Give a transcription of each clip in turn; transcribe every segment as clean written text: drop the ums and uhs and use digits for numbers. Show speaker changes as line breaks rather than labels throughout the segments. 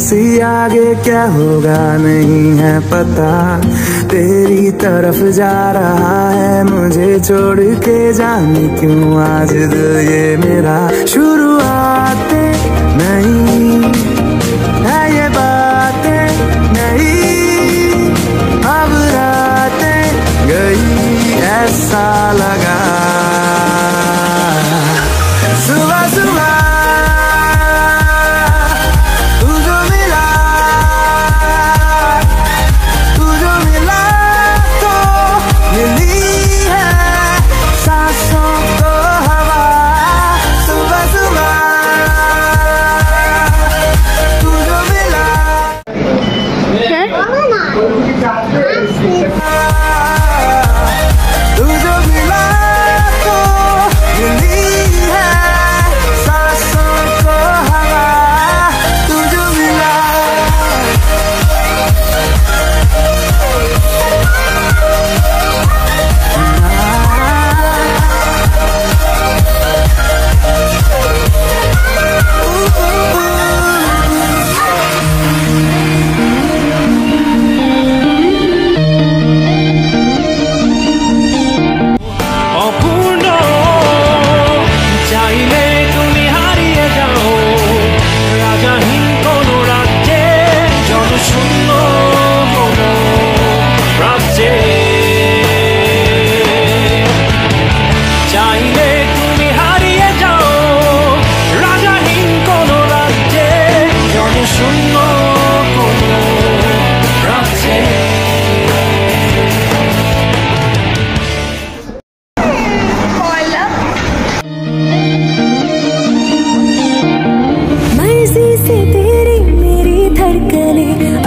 सी आगे क्या होगा नहीं है पता, तेरी तरफ जा रहा है मुझे छोड़ के, जाने क्यों आज दिल ये मेरा। शुरुआतें नहीं है ये बातें नहीं, अब रातें गई ऐसा लगा। सुबह सुबह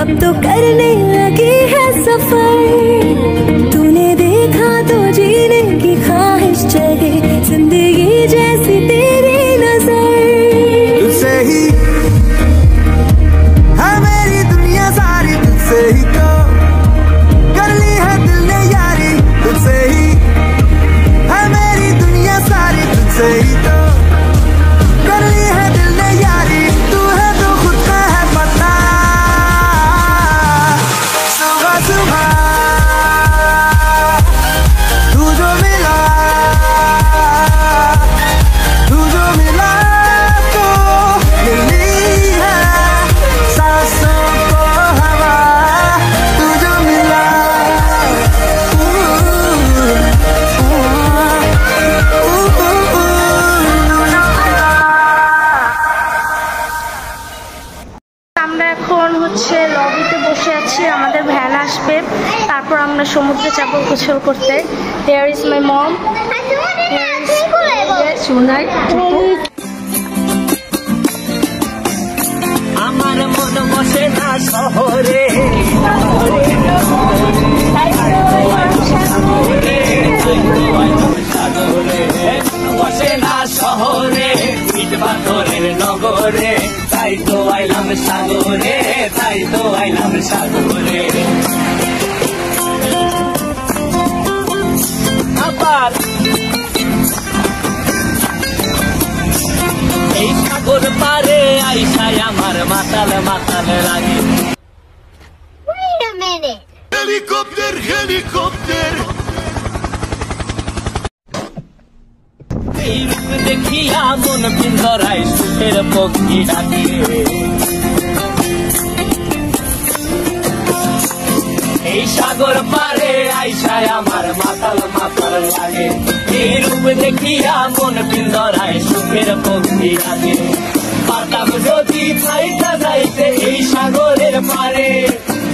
अब तो करने लगी है सफर, तूने देखा तो जीने की ख्वाहिश जगे, जिंदगी जैसी तेरी नजर। तुझसे ही है मेरी दुनिया सारी, तुझसे ही तो कर ली है दिल ने यारी, तुझसे ही है मेरी दुनिया सारी, तुझसे ही तो कर ली है दिल ने यारी। तू है तो खुद का है पता, तू जो मिला तो मिली है सांसों को हवा, तू जो मिला।
আমরা এখন হচ্ছে লবিতে বসে আছি, আমাদের ভ্যান আসবে, তারপর আমরা সমুদ্রে যাব গোসল করতে। Here is my mom.
আমার মন বসে না শহরে, বসে না শহরে, ইট পাথরের নগরে, তাই তো আইলাম সাগরে, তাই তো আইলাম সাগরে। আবার এই সাগর পারে আইসায় আমার মাতাল মাতাল লাগে।
Wait a minute.
Helicopter, helicopter.
এই রূপ দেখিয়া মন পিঞ্জরায় সুখের পক্ষী ডাকে, এই সাগর পারে আইসায় আমার মাতাল মাতাল লাগে। এই রূপ দেখিয়া মন পিঞ্জরায় সুখের পক্ষী ডাকে, পাতাম যদি চাইতা যাইতে এই সাগরের পারে,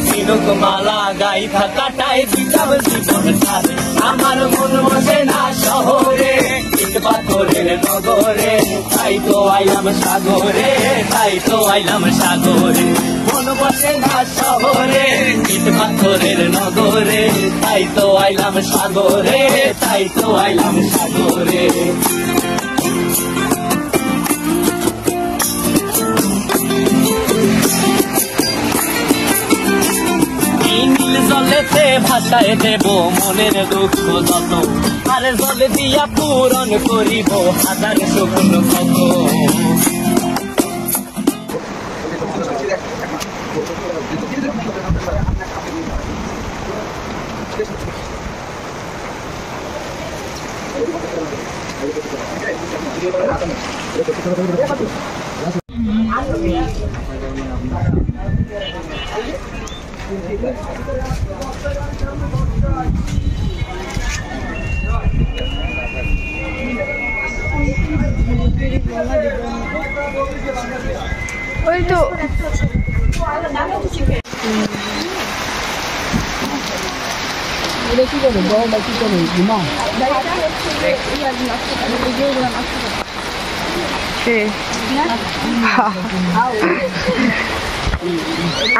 তিলক মালা গাইথা কাটাই দিতাম জীবন সারে। আমার মন বসে না শহরে, ইট পাথরের নগরে, তাই তো আইলাম সাগরে, তাই তো আইলাম সাগরে। মন বসে না শহরে, ইট পাথরের নগরে, তাই তো আইলাম সাগরে, তাই তো আইলাম সাগরে। নীল জলেতে ভাসায় দেব মনের দুঃখ যত, আর জলে দিয়া পূরণ করিব হাজার শুকনো কত।
ওই তো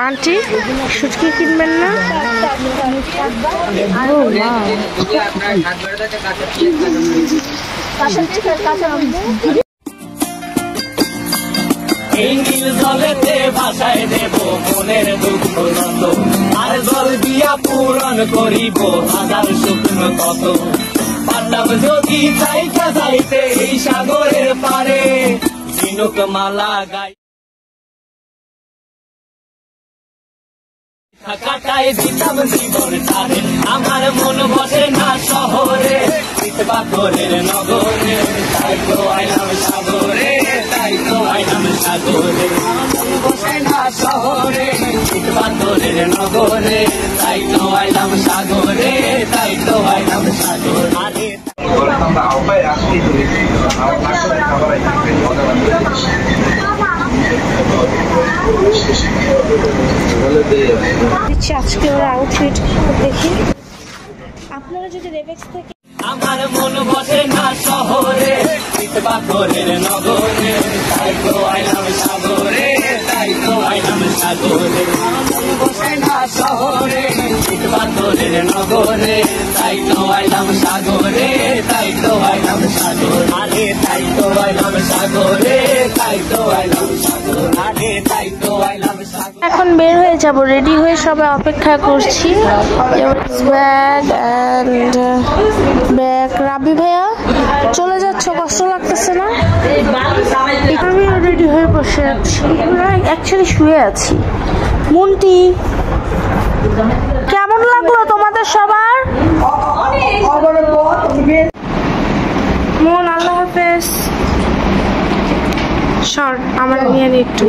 আন্টি সুটকি কিনবেন না?
এই নীল জলেতে ভাষায় দেব মনের দুঃখ যত, আর জল দিয়া পূরণ করিব হাজার শুকন কত। পারতাম যদি চাইতে যাইতে এই সাগরের পারে, ঝিনুক মালা গাই কাটাই দিতাম জীবন তারে। আমার মন বসে না শহরে, পাথরের নগরে, তাই তো আইলাম সাগরে, তাই তো আইলাম সাগরে। আমার মন বসে না শহরে, পাথরের নগরে, তাই তো আইলাম সাগরে, তাই তো আইলাম সাগরে।
আজকে ওর আউটফিট দেখি। আপনারা যদি রেবেক্স থেকে
আমার মন বসে না শহরে, পাথরের নগরে, তাই তো আইলাম সাগরে, তাই তো আইলাম সাগরে। আমার মন বসে না শহরে, পাথরের নগরে, তাই তো আইলাম সাগরে, তাই তো আইলাম সাগরে। আরে তাই তো আইলাম সাগরে, তাই তো আইলাম সাগরে। আরে তাই তো আইলাম সাগরে।
এখন বের হয়ে যাব, রেডি হয়ে সবাই অপেক্ষা করছি। Bag and bag. রাবি ভাইয়া চলে যাচ্ছ, কষ্ট লাগতেছে না? আমিও রেডি হয়ে বসে আছি, অ্যাকচুয়ালি শুয়ে আছি। মন্টি কেমন লাগলো তোমাদের সবার? মন আল্লাহ হাফেজ। শর্ট আমার নিয়ে একটু।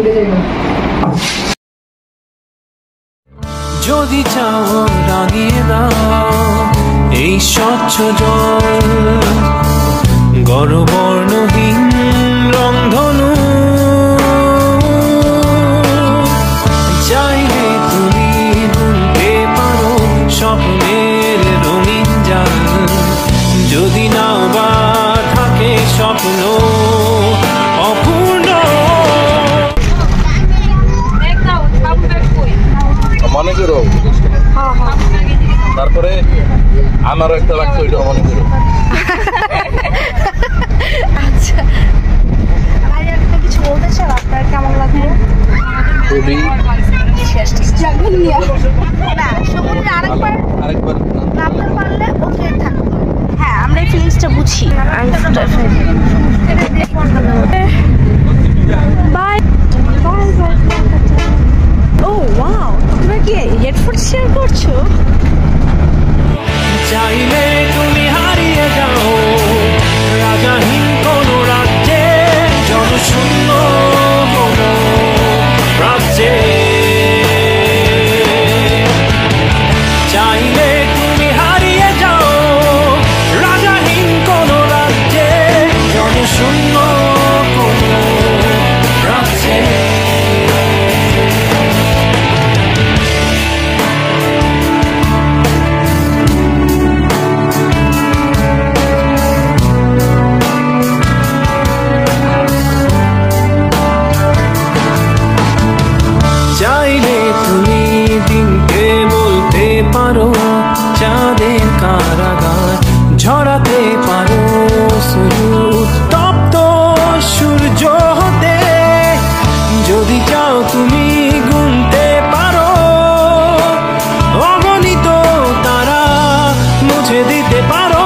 যদি চাও রাঙিয়ে দাও এই স্বচ্ছ জল, গর্বর্ণহীন রংধনু, চাইলে তুমি বুনতে পারো স্বপ্নের রঙিন জাল। যদি না বা থাকে স্বপ্ন অপূর্ণ,
মনে করো, তারপরে আমারও একটা লাগতো, ওইটা মনে করো।
আচ্ছা, কিছু বলতে চাও? আপনার কেমন লাগলো?
খুবই
না, সমুদ্রে
আরেকবার
নামতে পারলে ওকে থাকতো। হ্যাঁ, আমরা এই ফিলিংসটা বুঝি। বাই। ও ওয়াও, তোমরা কি হেডফোন শেয়ার করছো?
চাইলে তুমি হারিয়ে যাও রাজাহীন কোন রাজ্যে, জনশূন্য কোন রাজ্যে। চাইলে তুমি হারিয়ে যাও রাজাহীন কোন রাজ্যে, জনশূন্য কোন রাজ্যে। চাইলে তুমি দিনকে বলতে পারো চাঁদের কারাগার, ঝরাতে পারো শুধু তপ্ত সূর্য হতে। যদি চাও তুমি গুনতে পারো অগণিত তারা, মুছে দিতে পারো